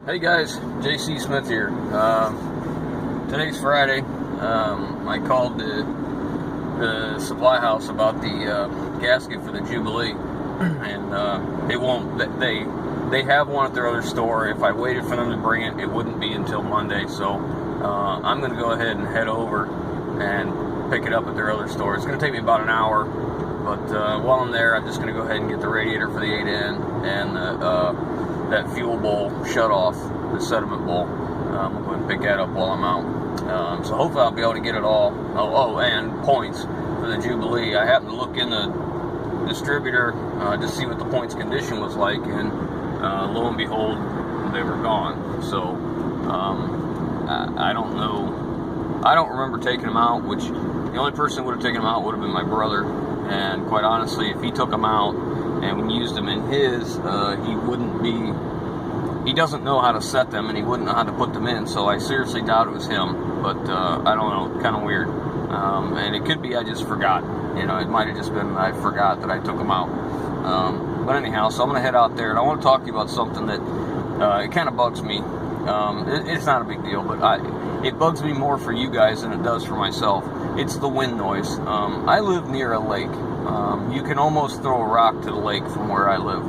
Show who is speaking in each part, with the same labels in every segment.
Speaker 1: Hey guys, JC Smith here. Today's Friday. I called the supply house about the gasket for the Jubilee, and they won't. They have one at their other store. If I waited for them to bring it, it wouldn't be until Monday. So I'm going to go ahead and head over and pick it up at their other store. It's going to take me about an hour, but while I'm there, I'm just going to go ahead and get the radiator for the 8N and that fuel bowl shut off, the sediment bowl. I'm going to pick that up while I'm out. So hopefully I'll be able to get it all. Oh, and points for the Jubilee. I happened to look in the distributor to see what the points condition was like, and lo and behold, they were gone. So I don't know. I don't remember taking them out, which the only person who would have taken them out would have been my brother. And quite honestly, if he took them out and we used them in his, he wouldn't be, he doesn't know how to set them, and he wouldn't know how to put them in, so I seriously doubt it was him. But I don't know, kind of weird. And it could be I just forgot. You know, it might have just been I forgot that I took them out. But anyhow, so I'm going to head out there, and I want to talk to you about something that it kind of bugs me. It's not a big deal, but it bugs me more for you guys than it does for myself. It's the wind noise. I live near a lake. You can almost throw a rock to the lake from where I live.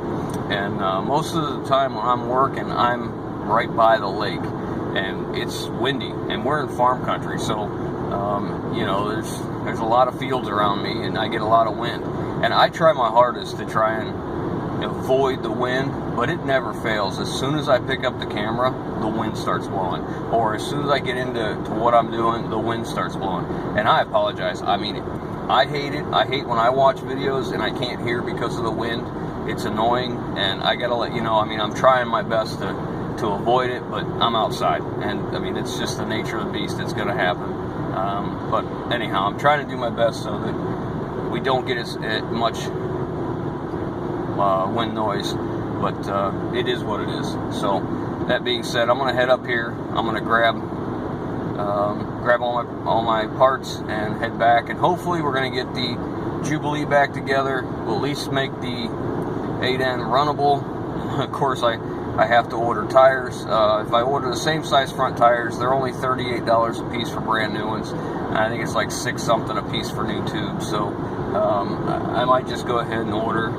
Speaker 1: And most of the time when I'm working, I'm right by the lake. And it's windy. And we're in farm country, so you know, there's a lot of fields around me, and I get a lot of wind. And I try my hardest to try and avoid the wind, but it never fails. As soon as I pick up the camera, the wind starts blowing. Or as soon as I get into what I'm doing, the wind starts blowing. And I apologize. I mean, I hate it. I hate when I watch videos and I can't hear because of the wind. It's annoying, and I gotta let you know, I mean, I'm trying my best to avoid it, but I'm outside. And I mean, it's just the nature of the beast. It's gonna happen. But anyhow, I'm trying to do my best so that we don't get as much wind noise, but it is what it is. So that being said, I'm gonna head up here. I'm gonna grab all my parts and head back, and hopefully we're gonna get the Jubilee back together. We'll at least make the 8N runnable. Of course, I have to order tires. If I order the same size front tires, they're only $38 a piece for brand new ones, and I think it's like $6 something a piece for new tubes. So I might just go ahead and order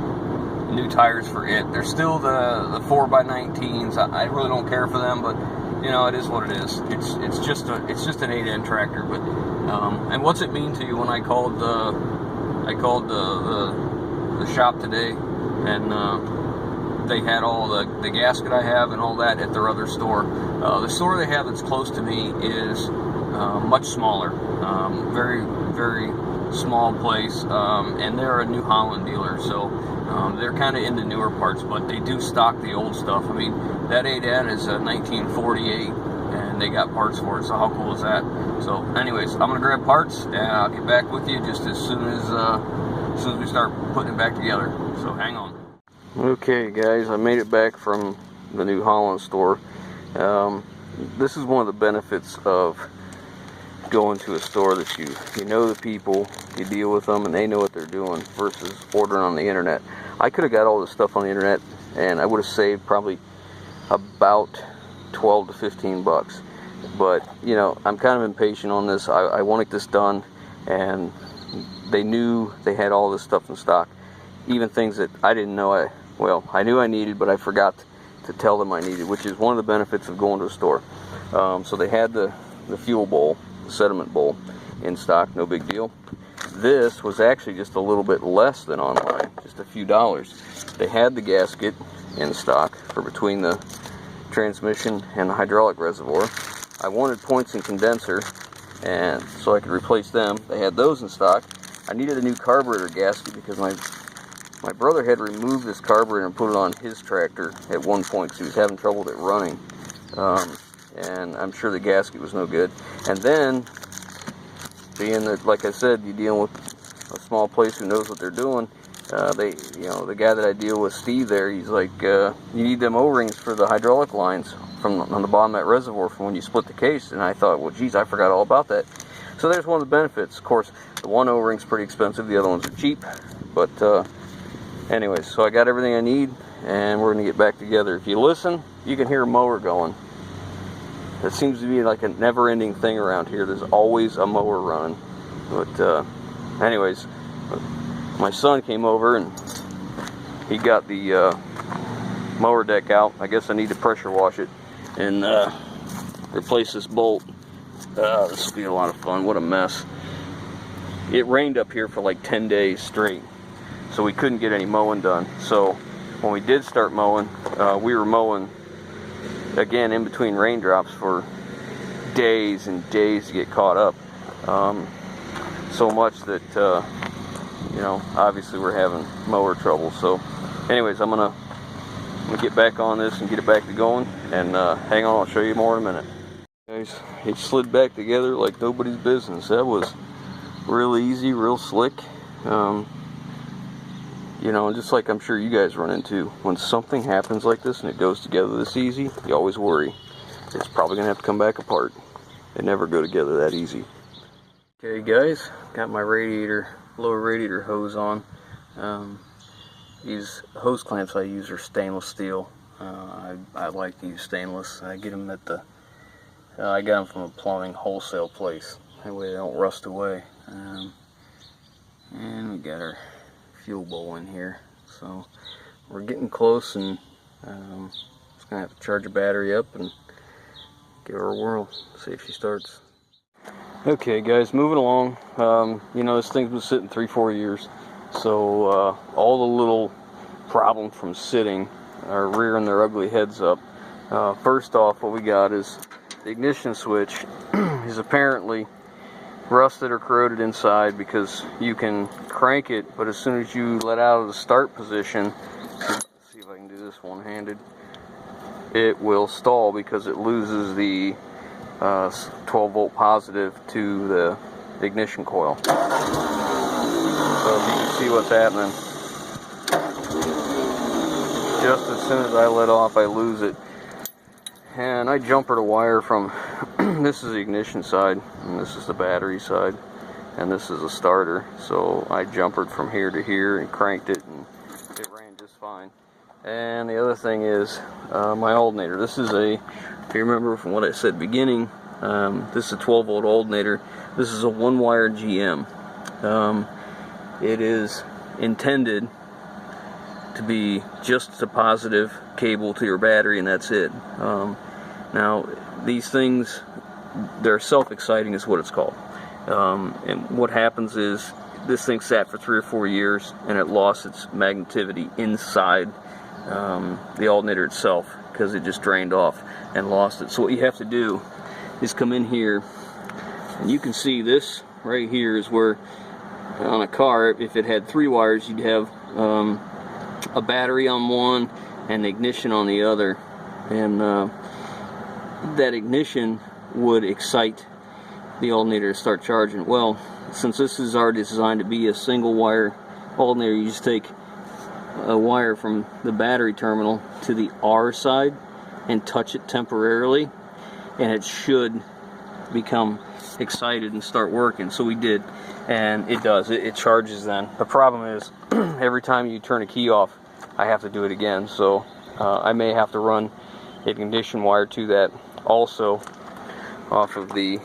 Speaker 1: new tires for it. They're still the 4x19s. I really don't care for them, but you know, it is what it is. It's just an 8N tractor. But and what's it mean to you when I called the shop today, and they had all the gasket I have and all that at their other store. The store they have that's close to me is much smaller, very, very small place, and they're a New Holland dealer, so they're kind of into newer parts, but they do stock the old stuff. I mean, that 8N is a 1948, and they got parts for it, so how cool is that? So anyways, I'm going to grab parts, and I'll get back with you just as soon as we start putting it back together, so hang on. Okay guys, I made it back from the New Holland store. This is one of the benefits of going to a store that you know the people, you deal with them, and they know what they're doing, versus ordering on the internet. I could have got all this stuff on the internet, and I would have saved probably about 12 to 15 bucks. But you know, I'm kind of impatient on this. I want to get this done, and they knew they had all this stuff in stock, even things that I didn't know I knew I needed, but I forgot to tell them I needed, which is one of the benefits of going to a store. So they had the fuel bowl, the sediment bowl in stock, no big deal. This was actually just a little bit less than online, just a few dollars. They had the gasket in stock for between the transmission and the hydraulic reservoir. I wanted points and condenser, and so I could replace them. They had those in stock. I needed a new carburetor gasket because my brother had removed this carburetor and put it on his tractor at one point because he was having trouble with it running. And I'm sure the gasket was no good. And then, being that, like I said, you're dealing with a small place who knows what they're doing, the guy that I deal with, Steve there, he's like, you need them O-rings for the hydraulic lines on the bottom of that reservoir from when you split the case. And I thought, well, geez, I forgot all about that. So there's one of the benefits. Of course, the one O-ring's pretty expensive, the other ones are cheap. But anyways, so I got everything I need, and we're going to get back together. If you listen, you can hear a mower going. It seems to be like a never-ending thing around here. There's always a mower running. But anyways, my son came over and he got the mower deck out. I guess I need to pressure wash it and replace this bolt. This will be a lot of fun. What a mess. It rained up here for like 10 days straight, so we couldn't get any mowing done. So when we did start mowing, we were mowing again in between raindrops for days and days to get caught up. So much that you know, obviously we're having mower trouble. So anyways, I'm gonna get back on this and get it back to going, and hang on, I'll show you more in a minute. Guys, it slid back together like nobody's business. That was real easy, real slick. You know, just like I'm sure you guys run into, when something happens like this and it goes together this easy, you always worry it's probably gonna have to come back apart. They never go together that easy. Okay guys, got my radiator, lower radiator hose on. These hose clamps I use are stainless steel. I like to use stainless. I get them at the I got them from a plumbing wholesale place. That way they don't rust away. And we got our fuel bowl in here. So we're getting close, and just gonna have to charge a battery up and give her a whirl, see if she starts. Okay guys, moving along. You know, this thing's been sitting 3-4 years. So all the little problems from sitting are rearing their ugly heads up. First off, what we got is the ignition switch is apparently rusted or corroded inside, because you can crank it, but as soon as you let out of the start position, let's see if I can do this one-handed, it will stall because it loses the 12 volt positive to the ignition coil. So if you can see what's happening, just as soon as I let off, I lose it. And I jumpered a wire from this is the ignition side, and this is the battery side, and this is a starter. So I jumpered from here to here and cranked it, and it ran just fine. And the other thing is my alternator. This is a, if you remember from what I said beginning, this is a 12 volt alternator. This is a 1-wire GM. It is intended to be just a positive cable to your battery, and that's it. Now these things, they're self-exciting is what it's called. And what happens is this thing sat for 3 or 4 years and it lost its magnetivity inside the alternator itself, because it just drained off and lost it. So what you have to do is come in here, and you can see this right here is where on a car, if it had 3 wires, you'd have a battery on one and ignition on the other, and that ignition would excite the alternator to start charging. Well, since this is already designed to be a single wire alternator, you just take a wire from the battery terminal to the R side and touch it temporarily, and it should become excited and start working. So we did, and it does. It charges then. The problem is every time you turn a key off, I have to do it again. So I may have to run an ignition wire to that also off of the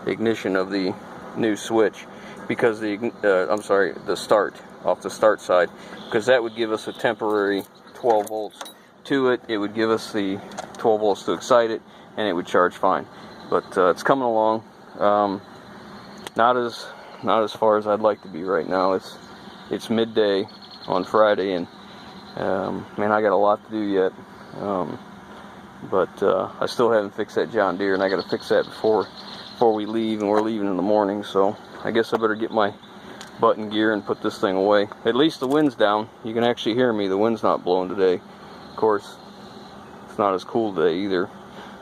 Speaker 1: ignition of the new switch, because the start, off the start side, because that would give us a temporary 12 volts to it. It would give us the 12 volts to excite it, and it would charge fine. But it's coming along. Not as far as I'd like to be right now. It's midday on Friday, and man, I got a lot to do yet. But I still haven't fixed that John Deere, and I got to fix that before we leave, and we're leaving in the morning. So I guess I better get my butt in gear and put this thing away. At least the wind's down. You can actually hear me. The wind's not blowing today. Of course, it's not as cool today either,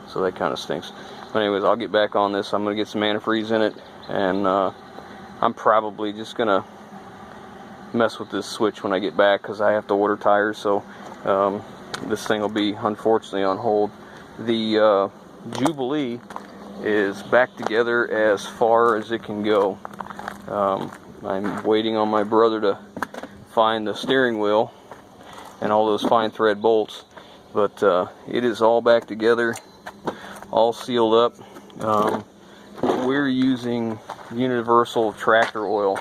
Speaker 1: so that kind of stinks. But anyways, I'll get back on this. I'm going to get some antifreeze in it, and I'm probably just going to mess with this switch when I get back, because I have to order tires. So this thing will be unfortunately on hold. The Jubilee is back together as far as it can go. I'm waiting on my brother to find the steering wheel and all those fine thread bolts. but it is all back together, all sealed up. We're using universal tractor oil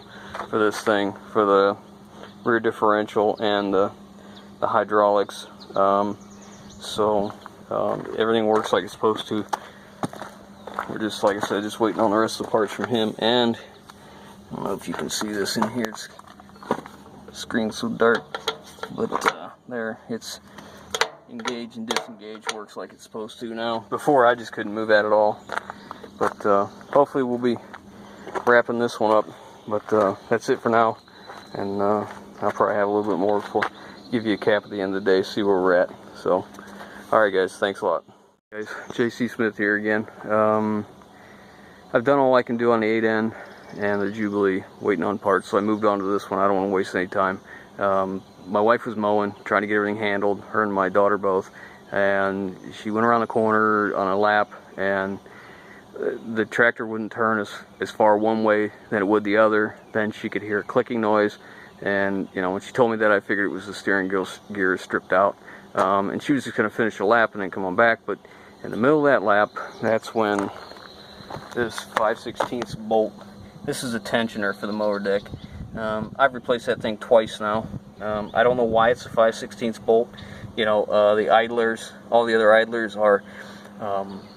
Speaker 1: for this thing, for the rear differential and the hydraulics. Everything works like it's supposed to. We're just, like I said, just waiting on the rest of the parts from him. And I don't know if you can see this in here. The screen's so dark, but there, it's engage and disengage, works like it's supposed to now. Before, I just couldn't move that at all. But hopefully we'll be wrapping this one up. But that's it for now. And I'll probably have a little bit more before give you a cap at the end of the day, see where we're at. So, alright guys, thanks a lot. Guys, JC Smith here again. I've done all I can do on the 8N and the Jubilee, waiting on parts, so I moved on to this one. I don't want to waste any time. My wife was mowing, trying to get everything handled, her and my daughter both, and she went around the corner on a lap, and the tractor wouldn't turn as far one way than it would the other. Then she could hear a clicking noise, and you know, when she told me that, I figured it was the steering gear stripped out, and she was just going to finish the lap and then come on back. But in the middle of that lap, that's when this 5/16 bolt, this is a tensioner for the mower deck. I've replaced that thing twice now. I don't know why it's a 5/16 bolt. You know, the idlers, all the other idlers are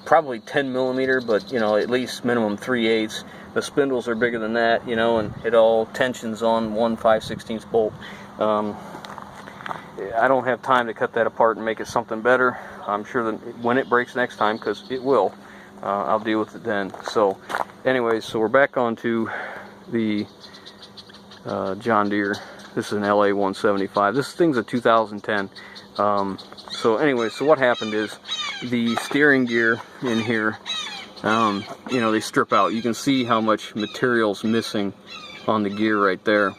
Speaker 1: probably 10 millimeter, but you know, at least minimum 3/8. The spindles are bigger than that, you know, and it all tensions on one 5/16 bolt. I don't have time to cut that apart and make it something better. I'm sure that when it breaks next time, because it will, I'll deal with it then. So anyways, so we're back onto the John Deere. This is an LA 175. This thing's a 2010. So anyway, so what happened is the steering gear in here, you know, they strip out. You can see how much material's missing on the gear right there.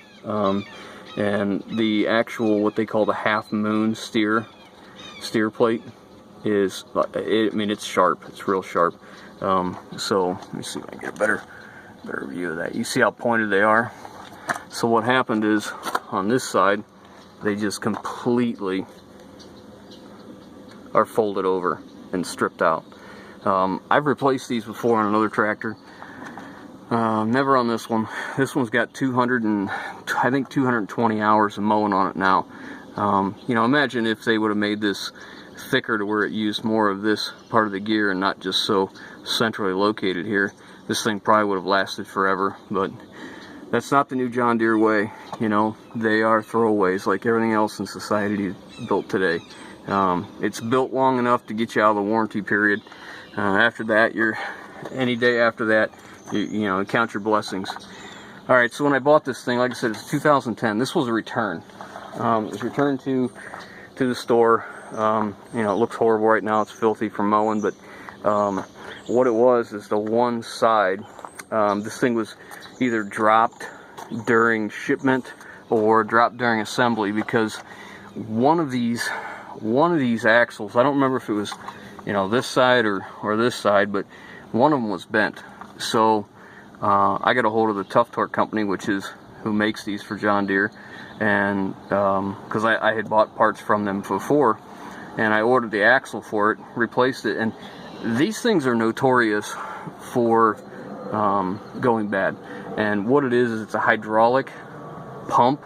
Speaker 1: And the actual, what they call the half moon steer plate is, I mean, it's sharp. It's real sharp. So let me see if I can get a better view of that. You see how pointed they are? So what happened is, on this side, they just completely are folded over and stripped out. I've replaced these before on another tractor. Never on this one. This one's got 220 hours of mowing on it now. You know, imagine if they would have made this thicker to where it used more of this part of the gear and not just so centrally located here. This thing probably would have lasted forever, but that's not the new John Deere way. You know, they are throwaways like everything else in society built today. It's built long enough to get you out of the warranty period. After that, any day after that, you know, count your blessings. All right, so when I bought this thing, like I said, it's 2010. This was a return. It was returned to the store. You know, it looks horrible right now. It's filthy from mowing, but what it was is the one side. This thing was either dropped during shipment or dropped during assembly, because one of these axles, I don't remember if it was, you know, this side or this side, but one of them was bent. So I got a hold of the Tough Torque company, which is who makes these for John Deere, and because I had bought parts from them before, and I ordered the axle for it, replaced it, and these things are notorious for going bad. And what it is it's a hydraulic pump.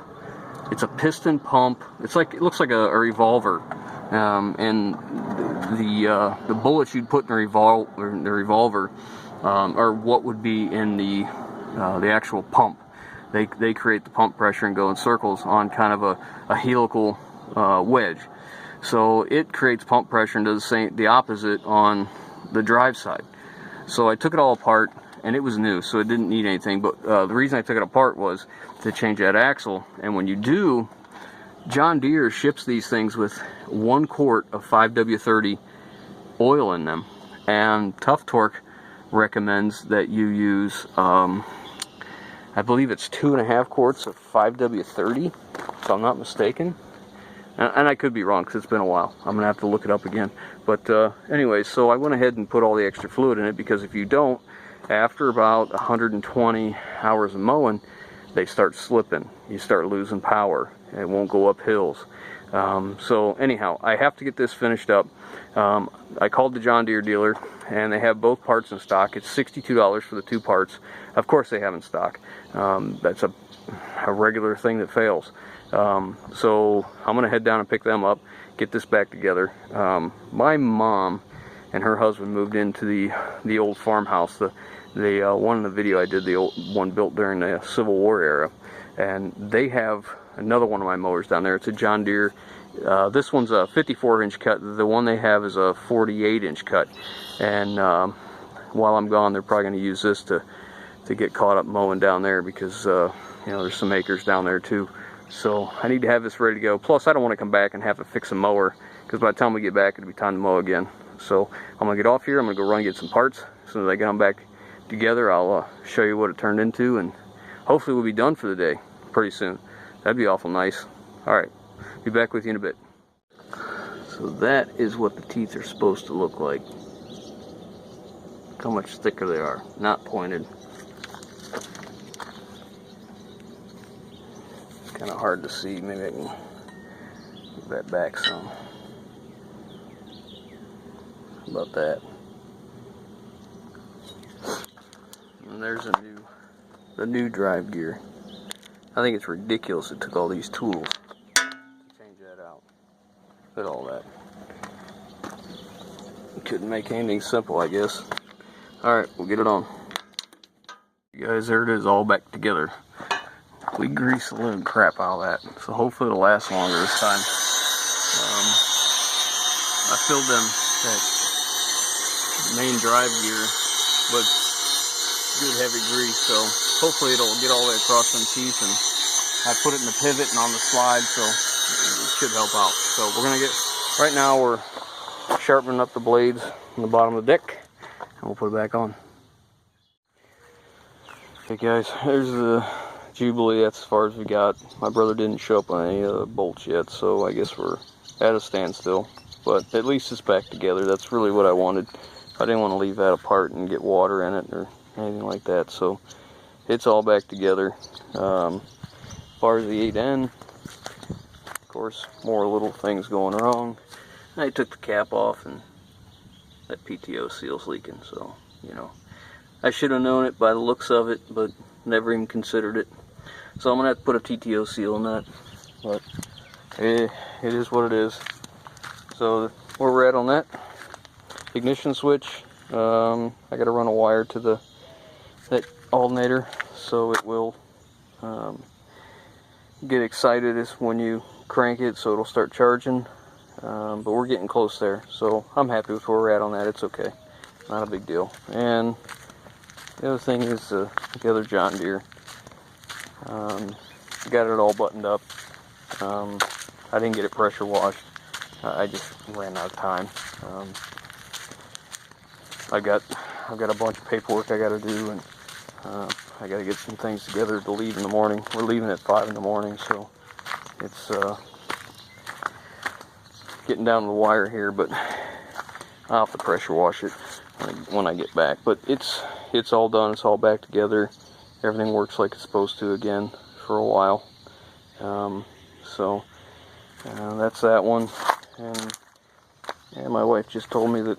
Speaker 1: It's a piston pump. It looks like a revolver, and the bullets you'd put in the revolver are what would be in the actual pump. They create the pump pressure and go in circles on kind of a helical wedge. So it creates pump pressure and does the opposite on the drive side. So I took it all apart, and it was new, so it didn't need anything. But the reason I took it apart was to change that axle. And when you do, John Deere ships these things with 1 quart of 5W30 oil in them, and Tough Torque recommends that you use, I believe it's 2.5 quarts of 5W30, if I'm not mistaken. And I could be wrong, because it's been a while. I'm going to have to look it up again. But anyway, so I went ahead and put all the extra fluid in it, because if you don't, after about 120 hours of mowing, they start slipping. You start losing power. It won't go up hills. So anyhow, I have to get this finished up. I called the John Deere dealer, and they have both parts in stock. It's $62 for the 2 parts. Of course they have in stock. That's a regular thing that fails. So I'm going to head down and pick them up, get this back together. My mom and her husband moved into the old farmhouse, the one in the video I did, the old one built during the Civil War era, and they have another one of my mowers down there. It's a John Deere. This one's a 54-inch cut. The one they have is a 48-inch cut, and while I'm gone, they're probably going to use this to get caught up mowing down there, because you know, there's some acres down there too. So I need to have this ready to go. Plus, I don't want to come back and have to fix a mower, because by the time we get back, it'll be time to mow again. So I'm going to get off here. I'm going to go run and get some parts. As soon as I get them back together, I'll show you what it turned into, and hopefully we'll be done for the day pretty soon. That'd be awful nice. Alright, be back with you in a bit. So that is what the teeth are supposed to look like. Look how much thicker they are, not pointed. It's kind of hard to see. Maybe I can move that back some. How about that? And there's the new drive gear. I think it's ridiculous it took all these tools to change that out. Look at all that. Couldn't make anything simple, I guess. Alright, we'll get it on. You guys, there it is, all back together. We greased the living crap out of that, so hopefully it'll last longer this time. I filled that main drive gear with good heavy grease, so hopefully it'll get all the way across them teeth, and I put it in the pivot and on the slide, so it should help out. So we're gonna get, right now we're sharpening up the blades on the bottom of the deck, and we'll put it back on. Okay guys, there's the Jubilee. That's as far as we got. My brother didn't show up on any of the bolts yet, so I guess we're at a standstill, but at least it's back together. That's really what I wanted. I didn't want to leave that apart and get water in it or anything like that, so it's all back together. As far as the 8N, of course, more little things going wrong. I took the cap off, and that PTO seal's leaking, so, you know, I should have known it by the looks of it, but never even considered it. So I'm gonna have to put a TTO seal in that, but it is what it is. So where we're at on that, ignition switch, I gotta run a wire to that alternator, so it will get excited is when you crank it, so it'll start charging. But we're getting close there, so I'm happy with where we're at on that. It's okay, not a big deal. And the other thing is the other John Deere. Got it all buttoned up. I didn't get it pressure washed. I just ran out of time. I've got a bunch of paperwork I got to do, and I got to get some things together to leave in the morning. We're leaving at 5 in the morning, so it's getting down to the wire here, but I'll have to pressure wash it when I get back. But it's all done. It's all back together. Everything works like it's supposed to again for a while. So that's that one. And yeah, my wife just told me that,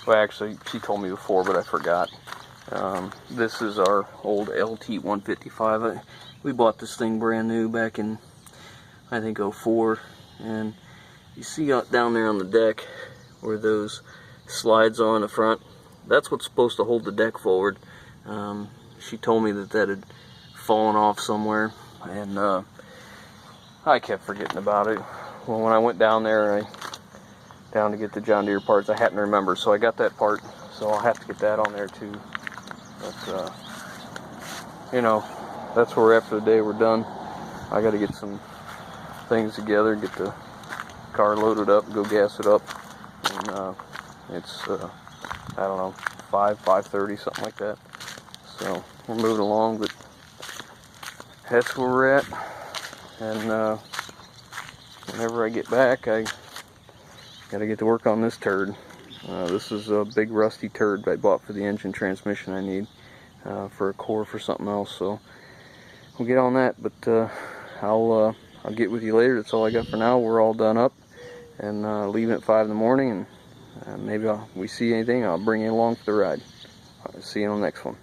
Speaker 1: well, actually she told me before, but I forgot. This is our old LT 155. We bought this thing brand new back in, I think, 04. And you see out down there on the deck where those slides are on the front, that's what's supposed to hold the deck forward. She told me that had fallen off somewhere, and I kept forgetting about it. Well, when I went down there, down to get the John Deere parts, I hadn't remembered, so I got that part, so I'll have to get that on there too. But you know, that's where after the day we're done. I got to get some things together, get the car loaded up, go gas it up, and it's I don't know, 5:30, something like that. So we're moving along, but that's where we're at. And whenever I get back, I gotta get to work on this turd. This is a big rusty turd I bought for the engine transmission I need for a core for something else. So we'll get on that, but I'll I'll get with you later. That's all I got for now. We're all done up and leaving at 5 in the morning, and maybe we see anything, I'll bring you along for the ride. See you on the next one.